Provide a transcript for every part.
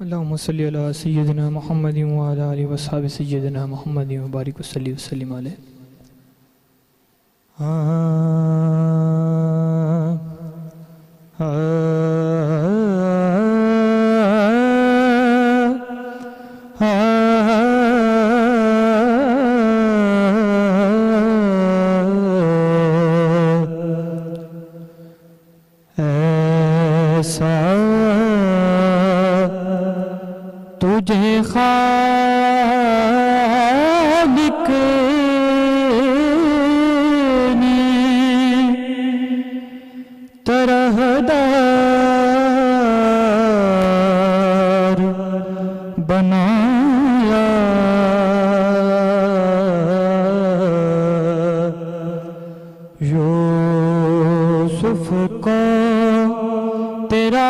अल्लाहुम्मा सल्लि अला सय्यिदिना मुहम्मदिन व अला आलिहि व अस्हाबि सय्यिदिना मुहम्मदिन व बारिक व सल्लि व सल्लिम अलैहि। तुझे खालिक ने तरहदार बनाया, यूसुफ को तेरा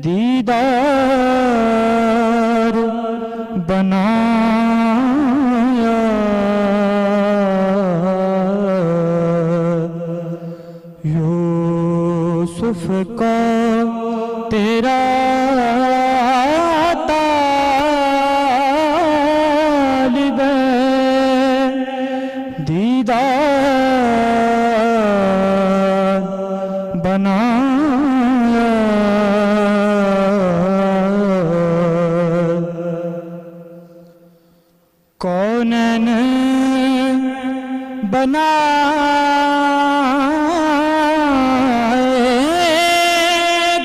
दीदार बनाया, यूसुफ को तेरा तालिब दीदार बनाया। कौनैन बनाए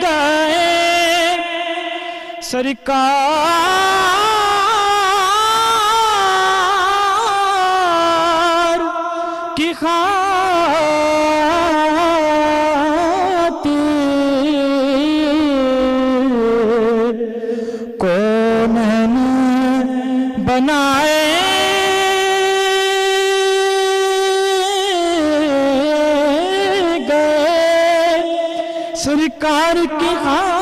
गए सरकार की खातिर, कौनैन बनाए सरकार की खातिर,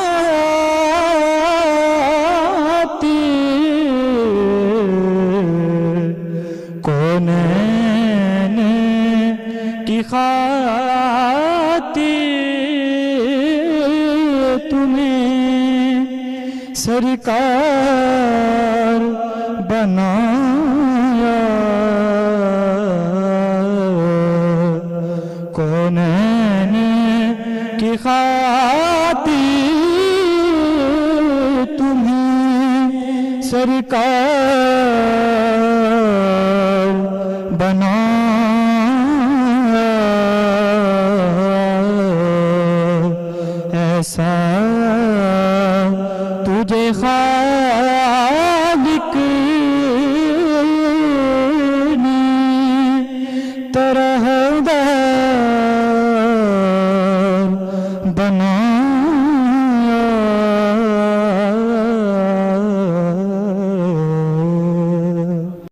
कौनैन की खातिर तुम्हें सरकार बनाया। कौनैन की खातिर तुम्हें सरकार बनाया। ऐसा तुझे खालिक ने तरहदार बना